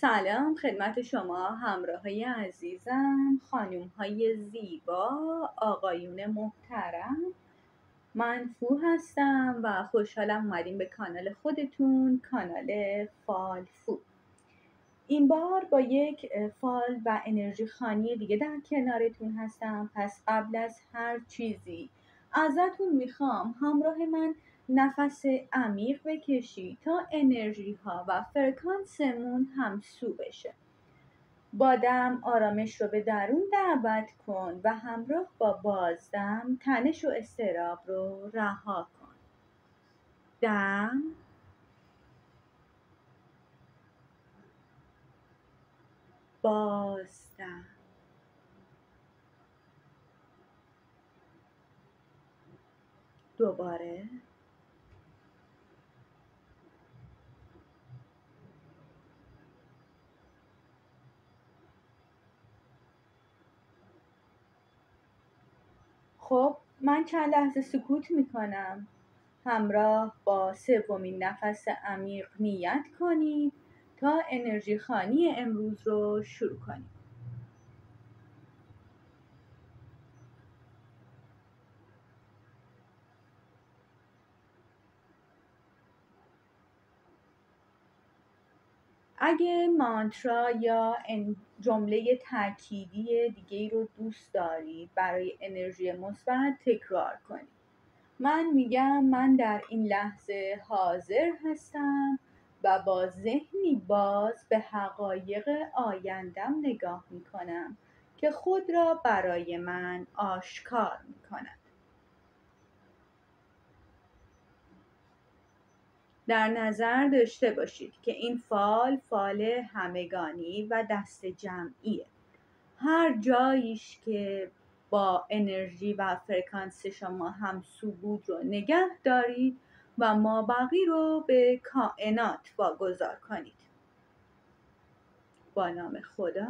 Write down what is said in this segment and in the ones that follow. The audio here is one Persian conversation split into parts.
سلام خدمت شما همراهای عزیزم، خانوم‌های زیبا، آقایون محترم. من فو هستم و خوشحالم اومدیم به کانال خودتون، کانال فال فو. این بار با یک فال و انرژی خانی دیگه در کنارتون هستم. پس قبل از هر چیزی ازتون میخوام همراه من نفس عمیق بکشی تا انرژی ها و فرکانسمون همسو بشه. با دم آرامش رو به درون دعوت کن و همراه با بازدم تنش و اضطراب رو رها کن. دم، بازدم. دوباره خب من چند لحظه سکوت میکنم. همراه با سومین نفس عمیق نیت کنید تا انرژی خانی امروز رو شروع کنید. اگه مانترا یا جمله تأکیدی دیگه رو دوست دارید برای انرژی مثبت تکرار کنید. من میگم من در این لحظه حاضر هستم و با ذهنی باز به حقایق آیندم نگاه میکنم که خود را برای من آشکار میکند. در نظر داشته باشید که این فال همگانی و دست جمعیه. هر جاییش که با انرژی و فرکانس شما همسو بود رو نگه دارید و مابقی رو به کائنات واگذار کنید. با نام خدا.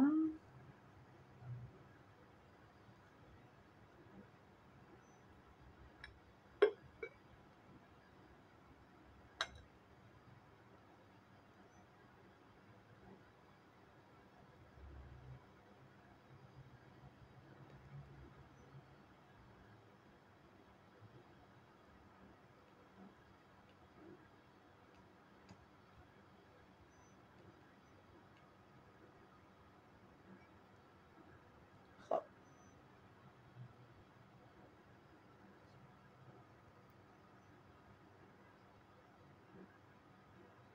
خب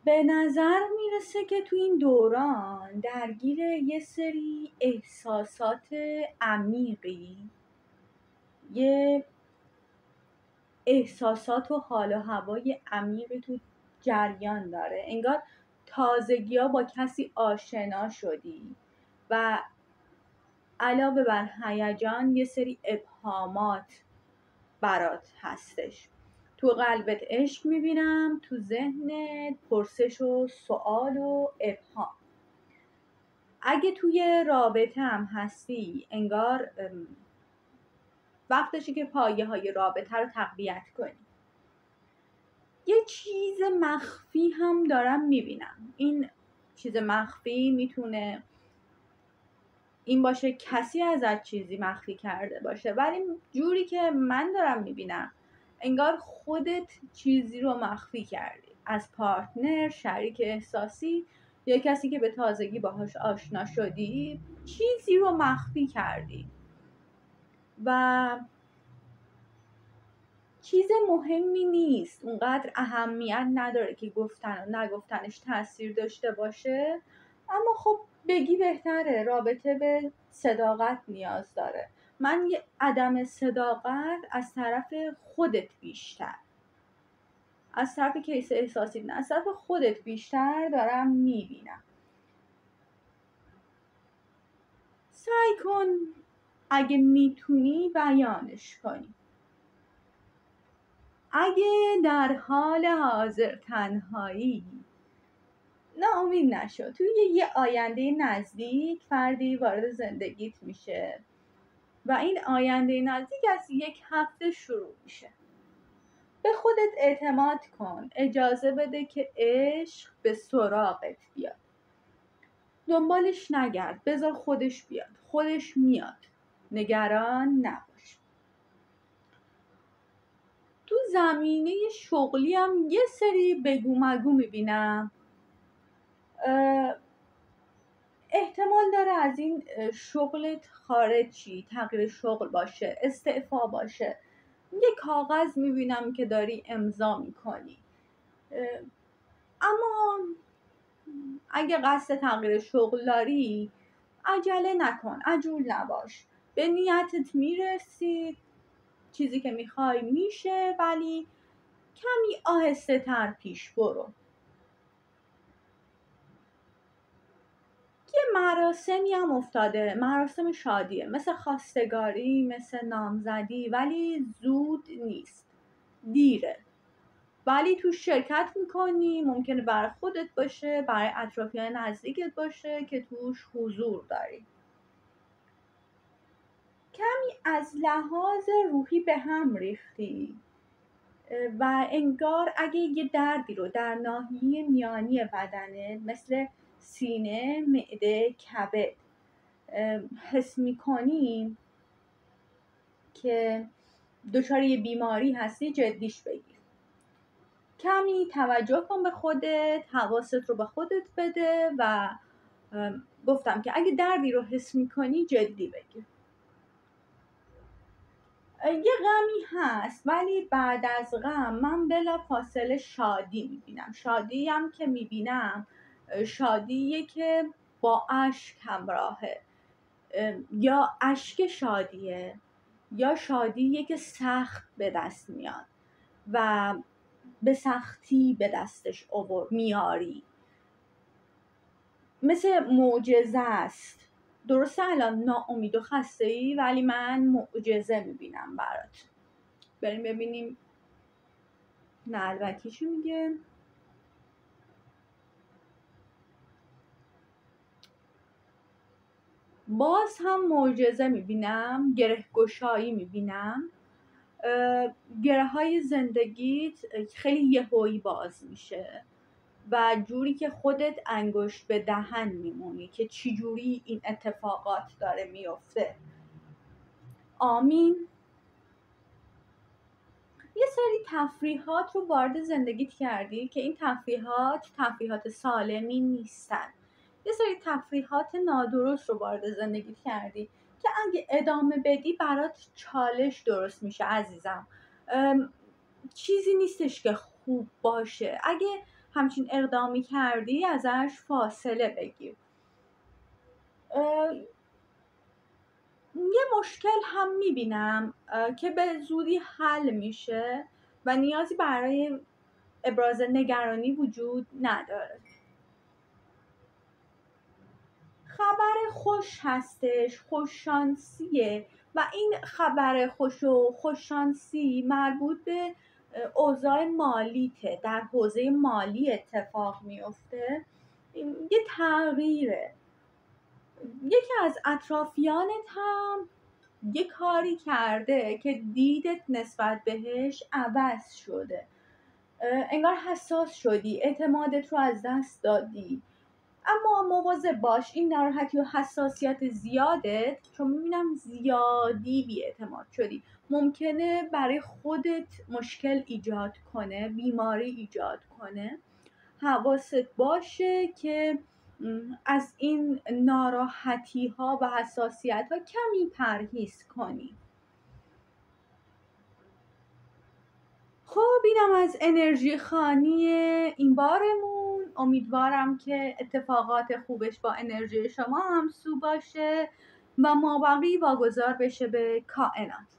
به نظر میرسه که تو این دوران درگیر یه سری احساسات عمیقی، یه احساسات و حال و هوای عمیقی تو جریان داره. انگار تازگی ها با کسی آشنا شدی و علاوه بر هیجان یه سری ابهامات برات هستش. تو قلبت عشق میبینم، تو ذهنت پرسش و سوال و ابهام. اگه توی رابطه هم هستی انگار وقتشه که پایه های رابطه رو تقویت کنی. یه چیز مخفی هم دارم میبینم. این چیز مخفی میتونه این باشه کسی ازت چیزی مخفی کرده باشه، ولی جوری که من دارم میبینم انگار خودت چیزی رو مخفی کردی از پارتنر، شریک احساسی یا کسی که به تازگی باهاش آشنا شدی. چیزی رو مخفی کردی و چیز مهمی نیست، اونقدر اهمیت نداره که گفتن و نگفتنش تاثیر داشته باشه. اما خب بگی بهتره. رابطه به صداقت نیاز داره. من یه عدم صداقت از طرف خودت بیشتر، از طرف کیس احساسی نه، از طرف خودت بیشتر دارم میبینم. سعی کن اگه میتونی بیانش کنی. اگه در حال حاضر تنهایی، ناامید نشو. توی یه آینده نزدیک فردی وارد زندگیت میشه و این آینده نزدیک از 1 هفته شروع میشه. به خودت اعتماد کن. اجازه بده که عشق به سراغت بیاد. دنبالش نگرد، بذار خودش بیاد، خودش میاد، نگران نباش. تو زمینه شغلی هم یه سری بگو مگو میبینم. احتمال داره از این شغلت خارج چی، تغییر شغل باشه، استعفا باشه. یه کاغذ میبینم که داری امضا میکنی. اما اگه قصد تغییر شغل داری، عجله نکن، عجول نباش، به نیتت میرسی، چیزی که میخوای میشه، ولی کمی آهسته تر پیش برو. یه مراسمی هم افتاده، مراسم شادیه، مثل خواستگاری، مثل نامزدی، ولی زود نیست، دیره، ولی تو شرکت میکنی. ممکنه برای خودت باشه، برای اطرافیان نزدیکت باشه که توش حضور داری. کمی از لحاظ روحی به هم ریختی و انگار اگه یه دردی رو در ناحیه میانی بدنه، مثل سینه، معده، کبد حس میکنی که دچار یه بیماری هستی، جدیش بگیر. کمی توجه کن به خودت، حواست رو به خودت بده و گفتم که اگه دردی رو حس میکنی جدی بگیر. یه غمی هست، ولی بعد از غم من بلا فاصله شادی میبینم. شادی هم که میبینم شادیه که با اشک همراهه، یا اشک شادیه یا شادیه که سخت به دست میاد و به سختی به دستش میاری، مثل معجزه است. درسته الان ناامید و خسته ای، ولی من معجزه میبینم برات. بریم ببینیم نلبکی چی میگه. باز هم معجزه میبینم، گره گشایی میبینم. گره های زندگیت خیلی یهویی باز میشه و جوری که خودت انگشت به دهن میمونی که چی جوری این اتفاقات داره میفته. آمین. یه سری تفریحات رو وارد زندگیت کردی که این تفریحات سالمی نیستن. یه سری تفریحات نادرست رو وارد زندگیت کردی که اگه ادامه بدی برات چالش درست میشه عزیزم. چیزی نیستش که خوب باشه. اگه همچین اقدامی کردی ازش فاصله بگیر. یه مشکل هم میبینم که به زودی حل میشه و نیازی برای ابراز نگرانی وجود نداره. خبر خوش هستش، خوششانسیه و این خبر خوش و خوششانسی مربوط به اوضاع مالیته، در حوزه مالی اتفاق میفته. یه تغییره. یکی از اطرافیانت هم یه کاری کرده که دیدت نسبت بهش عوض شده، انگار حساس شدی، اعتمادت رو از دست دادی. اما مواظب باش، این ناراحتی و حساسیت زیادت، چون میبینم زیادی بی‌اعتماد شدی، ممکنه برای خودت مشکل ایجاد کنه، بیماری ایجاد کنه. حواست باشه که از این ناراحتی ها و حساسیت ها کمی پرهیز کنی. خب اینم از انرژی خانی این بارمون. امیدوارم که اتفاقات خوبش با انرژی شما همسو باشه و مابقی واگذار بشه به کائنات.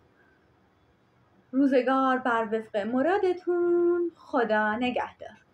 روزگار بر وفق مرادتون. خدا نگهدار.